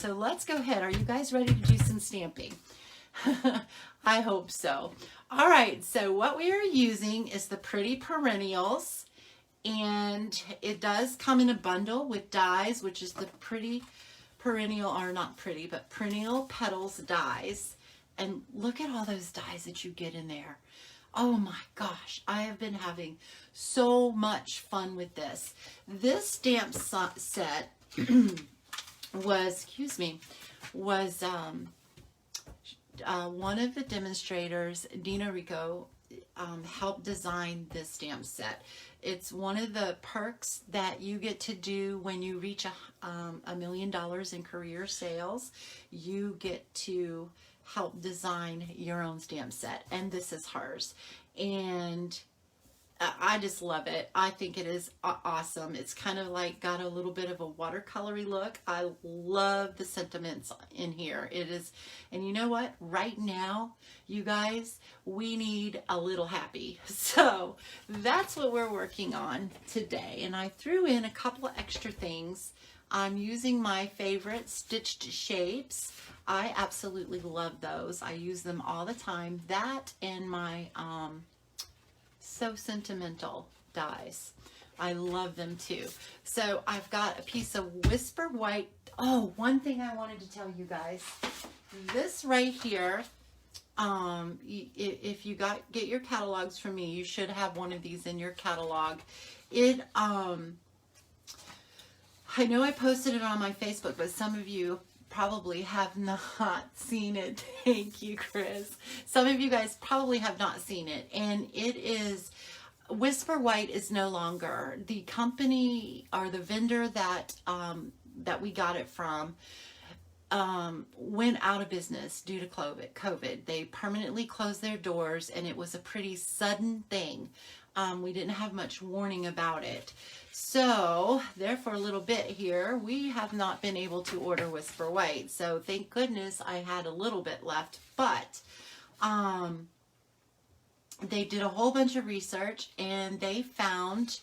So let's go ahead. Are you guys ready to do some stamping? I hope so. All right, so what we are using is the Pretty Perennials, and it does come in a bundle with dies, which is the Pretty Perennial, or not pretty, but Perennial Petals dies. And look at all those dies that you get in there. Oh my gosh, I have been having so much fun with this. This stamp set was, one of the demonstrators, Dina Rico, helped design this stamp set. It's one of the perks that you get to do when you reach $1 million in career sales. You get to help design your own stamp set, and this is hers. And I just love it. I think it is awesome. It's kind of like got a little bit of a watercolory look. I love the sentiments in here. It is, and you know what? Right now, you guys, we need a little happy. So that's what we're working on today. And I threw in a couple of extra things. I'm using my favorite stitched shapes. I absolutely love those. I use them all the time. That and my So Sentimental dies. I love them too. So I've got a piece of Whisper White. Oh, one thing I wanted to tell you guys. This right here, if you get your catalogs from me, you should have one of these in your catalog. It, I know I posted it on my Facebook, but some of you probably have not seen it. Thank you, Chris. Some of you guys probably have not seen it. And it is, Whisper White is no longer. The company or the vendor that, that we got it from went out of business due to COVID. They permanently closed their doors, and it was a pretty sudden thing. We didn't have much warning about it. So, there for a little bit here, we have not been able to order Whisper White. So, thank goodness I had a little bit left. But, they did a whole bunch of research, and they found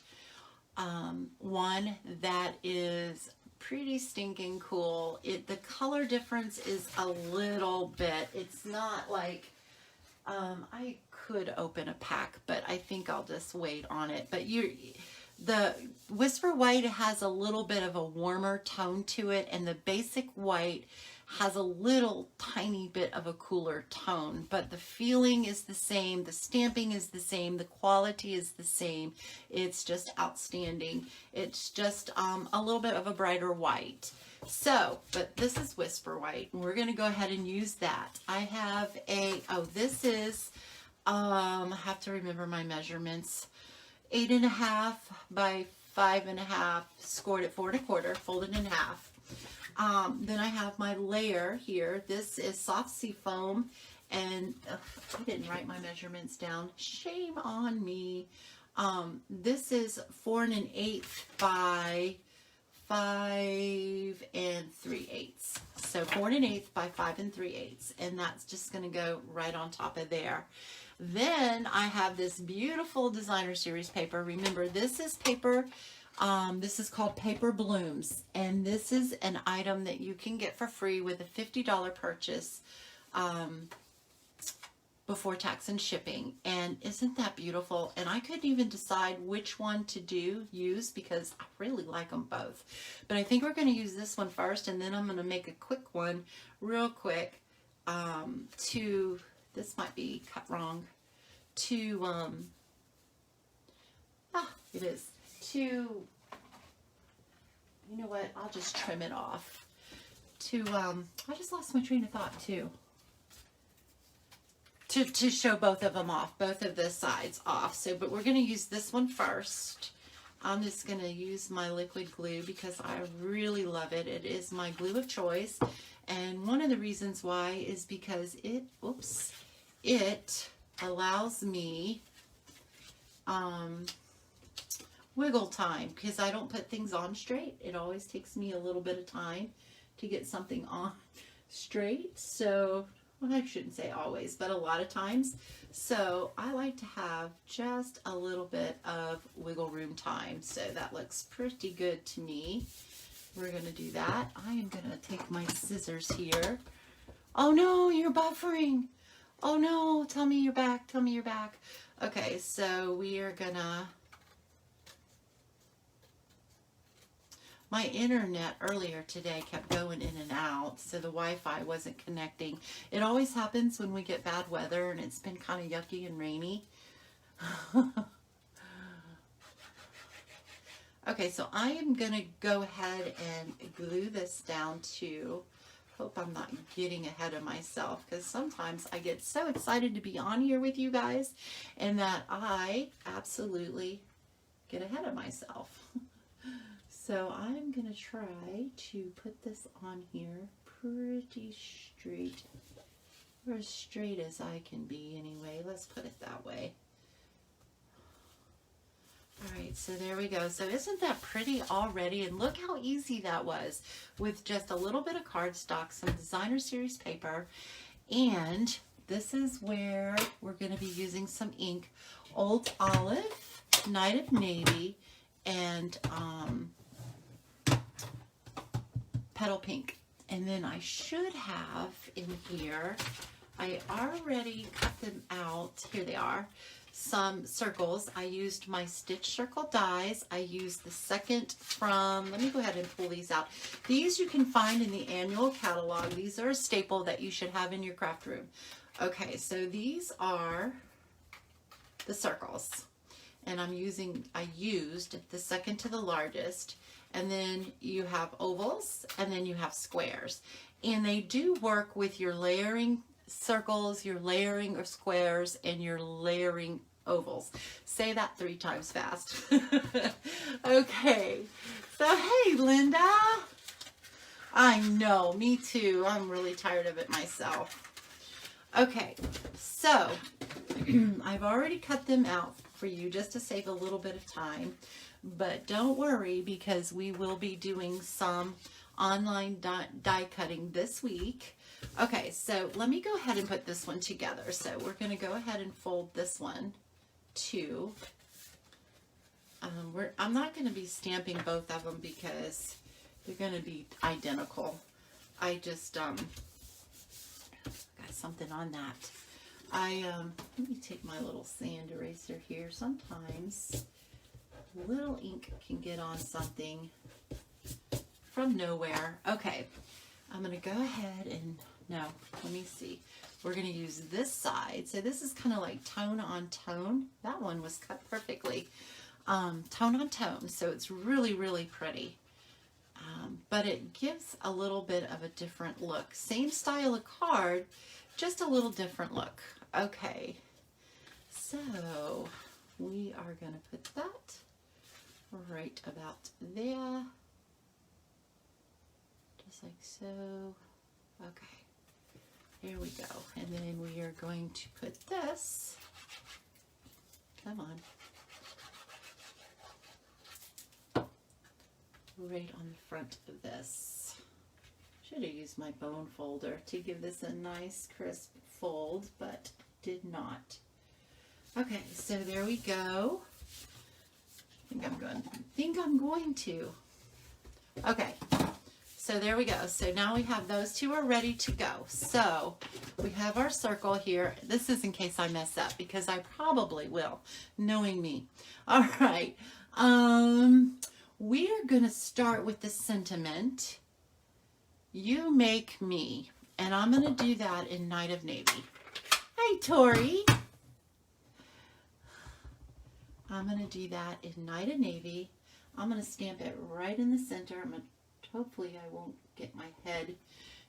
one that is pretty stinking cool. The color difference is a little bit. It's not like, I could open a pack, but I think I'll just wait on it. But the Whisper White has a little bit of a warmer tone to it, and the basic white has a little tiny bit of a cooler tone, but the feeling is the same, the stamping is the same, the quality is the same. It's just outstanding. It's just a little bit of a brighter white. So, but this is Whisper White, and we're going to go ahead and use that. I have this is, I have to remember my measurements, 8.5 by 5.5, scored at 4 1/4, folded in half. Then I have my layer here. This is soft sea foam, and I didn't write my measurements down. Shame on me. This is 4 1/8 by 5 3/8. So 4 1/8 by 5 3/8, and that's just going to go right on top of there. Then I have this beautiful designer series paper. Remember, this is paper. This is called Paper Blooms, and this is an item that you can get for free with a $50 purchase before tax and shipping. And isn't that beautiful? And I couldn't even decide which one to use because I really like them both. But I think we're going to use this one first, and then I'm going to make a quick one real quick this might be cut wrong, it is. You know what, I'll just trim it off. I just lost my train of thought too. To show both of them off, both of the sides off. So, but we're going to use this one first. I'm just going to use my liquid glue because I really love it. It is my glue of choice. And one of the reasons why is because it allows me wiggle time, because I don't put things on straight. It always takes me a little bit of time to get something on straight. So, well, I shouldn't say always, but a lot of times. So I like to have just a little bit of wiggle room time. So that looks pretty good to me. we're going to do that. I am going to take my scissors here. Oh no, you're buffering. Oh no, tell me you're back. Tell me you're back. Okay, so we are going to... My internet earlier today kept going in and out, so the Wi-Fi wasn't connecting. It always happens when we get bad weather, and it's been kind of yucky and rainy. Okay, so I am going to go ahead and glue this down too. Hope I'm not getting ahead of myself, because sometimes I get so excited to be on here with you guys and that I absolutely get ahead of myself. So I'm going to try to put this on here pretty straight, or as straight as I can be anyway. Let's put it that way. All right, so there we go. So isn't that pretty already? And look how easy that was with just a little bit of cardstock, some designer series paper, and this is where we're going to be using some ink, Old Olive, Night of Navy, and Petal Pink. And then I should have in here, I already cut them out. Here they are. Some circles. I used my Stitch Circle dies. I used the second from, let me go ahead and pull these out. These you can find in the annual catalog. These are a staple that you should have in your craft room. Okay, so these are the circles. And I used the second to the largest. And then you have ovals, and then you have squares. And they do work with your layering circles, your layering or squares, and your layering ovals. Say that 3 times fast. Okay, so hey Linda. I know, me too. I'm really tired of it myself. Okay, so I've already cut them out for you just to save a little bit of time, but don't worry, because we will be doing some online die cutting this week. Okay, so let me go ahead and put this one together. So we're going to go ahead and fold this one too. I'm not going to be stamping both of them because they're going to be identical. I just got something on that. Let me take my little sand eraser here. Sometimes little ink can get on something from nowhere. Okay, I'm going to go ahead and, no, let me see. We're going to use this side. So this is kind of like tone on tone. That one was cut perfectly. Tone on tone. So it's really, really pretty. But it gives a little bit of a different look. Same style of card, just a little different look. Okay, so we are going to put that right about there. Just like so. Okay, here we go. And then we are going to put this, come on, right on the front of this. Should have used my bone folder to give this a nice crisp fold, but did not. Okay, so there we go. I think I'm going to. Okay, so there we go. So now we have those two are ready to go. So we have our circle here. This is in case I mess up, because I probably will, knowing me. All right, we are going to start with the sentiment, "You make me," and I'm going to do that in Night of Navy. Hey, Tori. I'm going to do that in Night of Navy. I'm going to stamp it right in the center. Hopefully I won't get my head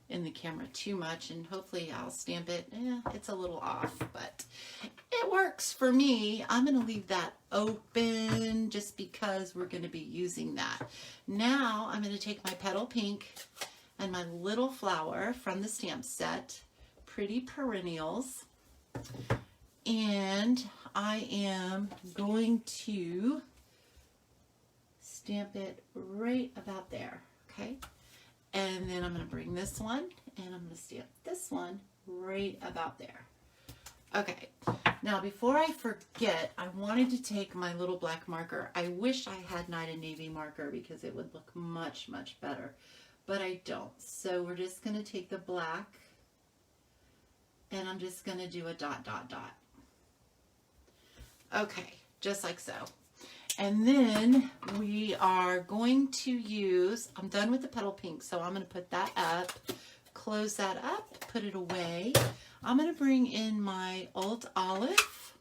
in the camera too much, and hopefully I'll stamp it. It's a little off, but it works for me. I'm going to leave that open just because we're going to be using that. Now I'm going to take my Petal Pink and my little flower from the stamp set, Pretty Perennials, and I am going to stamp it right about there, okay? And then I'm going to bring this one and I'm going to stamp this one right about there. Okay, now before I forget, I wanted to take my little black marker. I wish I had Night and Navy marker because it would look much, much better, but I don't. So we're just going to take the black and I'm just going to do a dot, dot, dot. Okay, just like so. And then we are going to use, I'm done with the petal pink, so I'm going to put that up, close that up, put it away. I'm going to bring in my old olive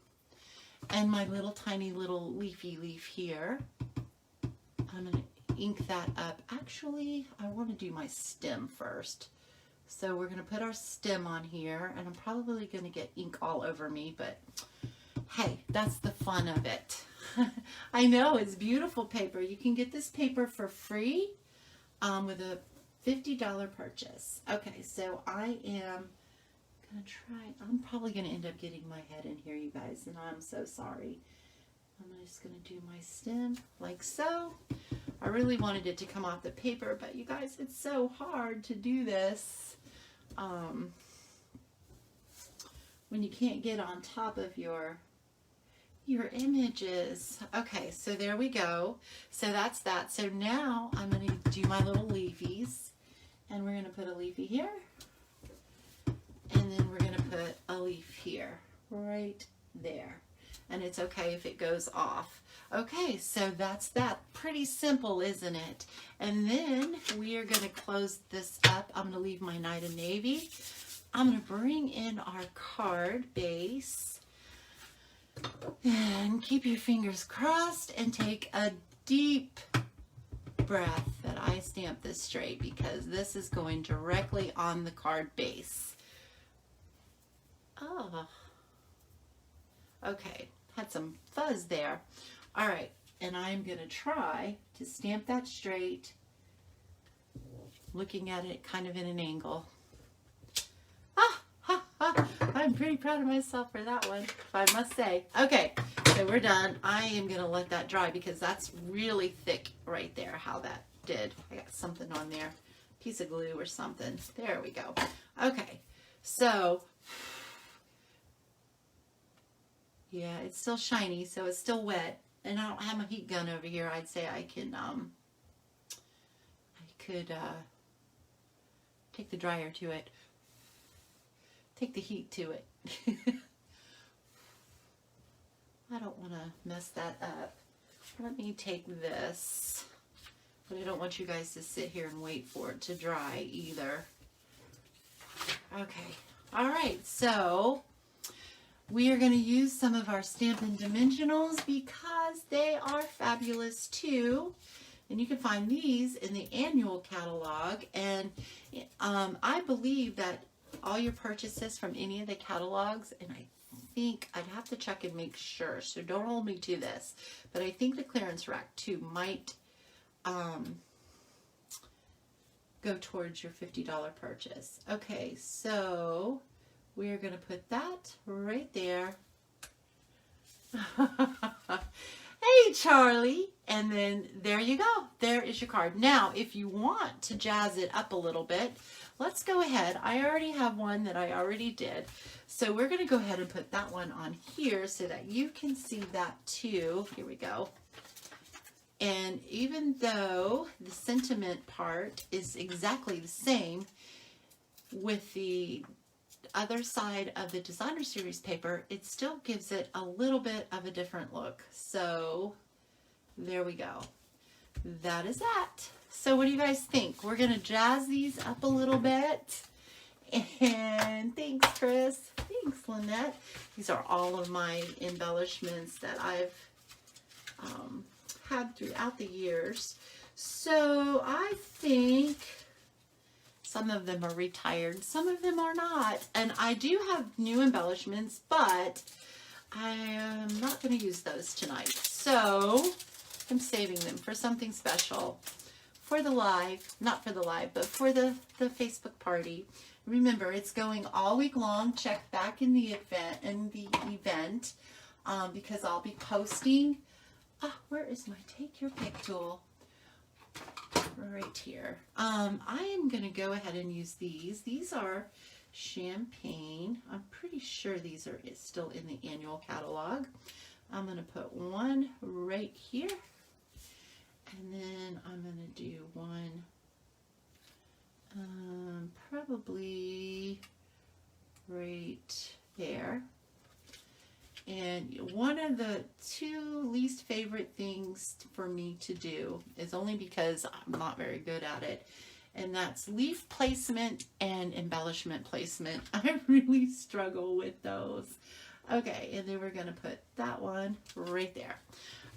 and my little tiny little leafy leaf here. I'm going to ink that up. Actually, I want to do my stem first. So we're going to put our stem on here, and I'm probably going to get ink all over me, but hey, that's the fun of it. I know, it's beautiful paper. You can get this paper for free with a $50 purchase. Okay, so I am going to try. I'm probably going to end up getting my head in here, you guys, and I'm so sorry. I'm just going to do my stem like so. I really wanted it to come off the paper, but you guys, it's so hard to do this when you can't get on top of your images. Okay, so there we go. So that's that. So now I'm going to do my little leafies, and we're going to put a leafy here, and then we're going to put a leaf here, right there. And it's okay if it goes off. Okay, so that's that. Pretty simple, isn't it? And then we are going to close this up. I'm going to leave my Night and Navy. I'm going to bring in our card base. And keep your fingers crossed and take a deep breath that I stamp this straight, because this is going directly on the card base. Oh, okay, had some fuzz there. All right, and I'm going to try to stamp that straight, looking at it kind of in an angle. I'm pretty proud of myself for that one, if I must say. Okay, so we're done. I am going to let that dry because that's really thick right there, how that did. I got something on there, piece of glue or something. There we go. Okay, so yeah, it's still shiny, so it's still wet, and I don't have my heat gun over here. I'd say I can, I could take the dryer to it. Take the heat to it. I don't want to mess that up. Let me take this, but I don't want you guys to sit here and wait for it to dry either. Okay, all right, so we are going to use some of our Stampin' Dimensionals because they are fabulous too. And you can find these in the annual catalog, and I believe that all your purchases from any of the catalogs, and I think I'd have to check and make sure, so don't hold me to this, but I think the clearance rack too might go towards your $50 purchase. Okay, so we're going to put that right there. Hey, Charlie. And then there you go. There is your card. Now, if you want to jazz it up a little bit, let's go ahead. I already have one that I already did. So we're going to go ahead and put that one on here so that you can see that too. Here we go. And even though the sentiment part is exactly the same with the other side of the Designer Series paper, it still gives it a little bit of a different look. So there we go. That is that. So what do you guys think? We're going to jazz these up a little bit. And thanks, Chris. Thanks, Lynette. These are all of my embellishments that I've had throughout the years. So I think some of them are retired, some of them are not. And I do have new embellishments, but I am not going to use those tonight. So I'm saving them for something special for the live, not for the live, but for the Facebook party. Remember, it's going all week long. Check back in the event, because I'll be posting. Where is my take your pick tool? Right here. I am going to go ahead and use these. These are Champagne. I'm pretty sure these are still in the annual catalog. I'm going to put one right here. And then I'm going to do one probably right there. And one of the two least favorite things for me to do is only because I'm not very good at it, and that's leaf placement and embellishment placement. I really struggle with those. Okay, and then we're going to put that one right there.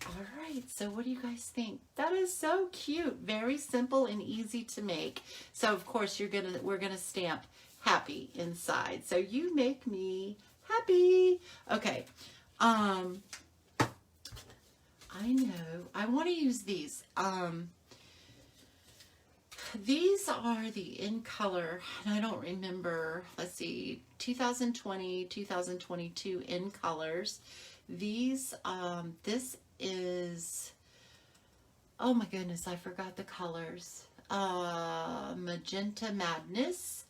All right, so what do you guys think? That is so cute. Very simple and easy to make. So of course we're gonna stamp happy inside. So you make me happy. Okay. I know. I want to use these. These are the in color, and I don't remember, let's see, 2020, 2022 in colors. These, this is, oh my goodness, I forgot the colors. Magenta Madness,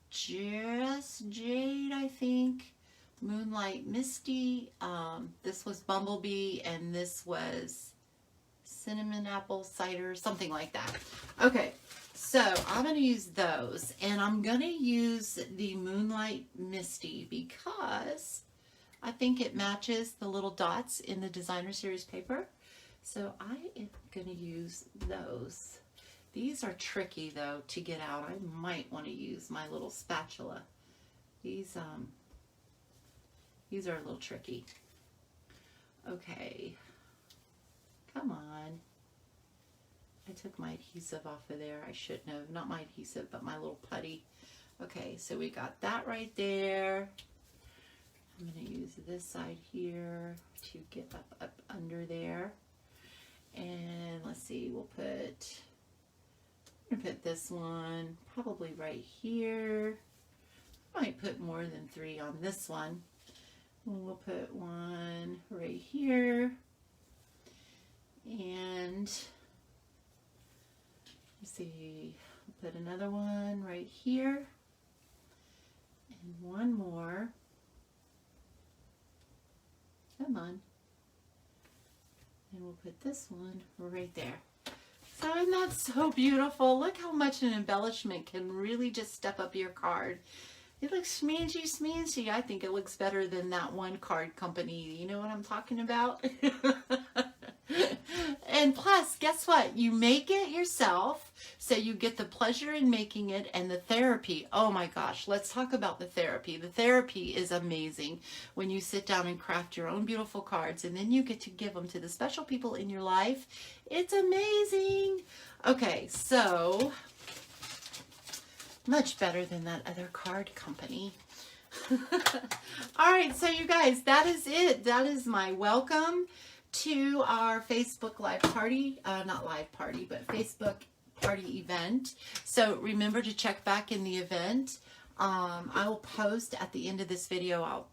Just Jade, I think, Moonlight Misty, this was Bumblebee, and this was Cinnamon Apple Cider, something like that. Okay, so I'm going to use those, and I'm going to use the Moonlight Misty because I think it matches the little dots in the Designer Series paper. So I am going to use those. These are tricky though to get out. I might want to use my little spatula. These are a little tricky. Okay. Come on. I took my adhesive off of there. I shouldn't have. Not my adhesive, but my little putty. Okay, so we got that right there. I'm going to use this side here to get up under there. And let's see, we'll put this one probably right here. I might put more than 3 on this one. We'll put one right here. And let's see, we'll put another one right here. And one more. Come on. And we'll put this one right there. So isn't that so beautiful? Look how much an embellishment can really just step up your card. It looks smangy, smangy. I think it looks better than that one card company. You know what I'm talking about? And plus, guess what? You make it yourself, so you get the pleasure in making it, and the therapy. Oh my gosh, let's talk about the therapy. The therapy is amazing when you sit down and craft your own beautiful cards, and then you get to give them to the special people in your life. It's amazing. Okay, so much better than that other card company. All right, so you guys, that is it. That is my welcome to our Facebook live party, not live party, but Facebook party event. So remember to check back in the event. I will post at the end of this video.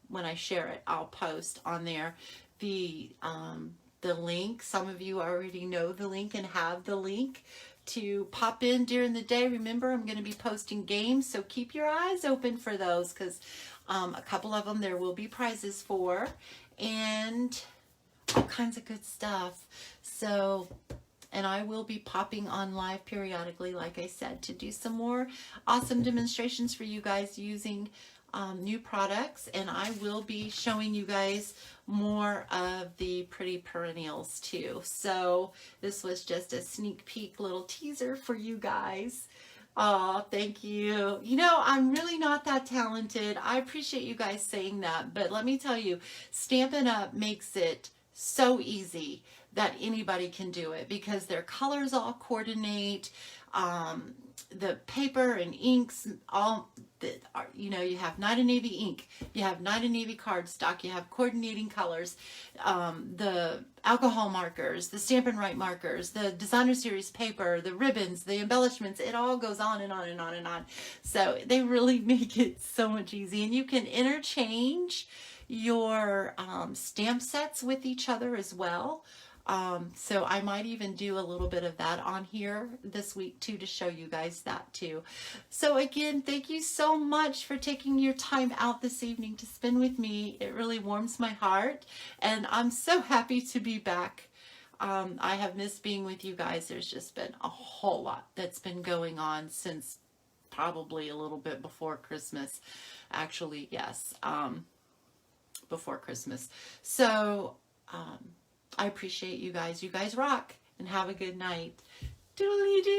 When I share it, I'll post on there the link. Some of you already know the link and have the link to pop in during the day. Remember, I'm going to be posting games, so keep your eyes open for those, because a couple of them there will be prizes for, and all kinds of good stuff. So, and I will be popping on live periodically, like I said, to do some more awesome demonstrations for you guys using new products, and I will be showing you guys more of the pretty perennials too. So this was just a sneak peek little teaser for you guys. Oh, thank you. You know, I'm really not that talented. I appreciate you guys saying that, but let me tell you, Stampin' Up makes it so easy that anybody can do it, because their colors all coordinate. The paper and inks, all that are, you know, you have Night and Navy ink, you have Night and Navy cardstock, you have coordinating colors, the alcohol markers, the Stampin' Right markers, the Designer Series paper, the ribbons, the embellishments, it all goes on and on and on and on. So they really make it so much easy, and you can interchange your stamp sets with each other as well. So I might even do a little bit of that on here this week too, to show you guys that too. So again, thank you so much for taking your time out this evening to spend with me. It really warms my heart, and I'm so happy to be back. I have missed being with you guys. There's just been a whole lot that's been going on since probably a little bit before Christmas. Actually, yes, before Christmas. So, I appreciate you guys. You guys rock, and have a good night. Doodly doo.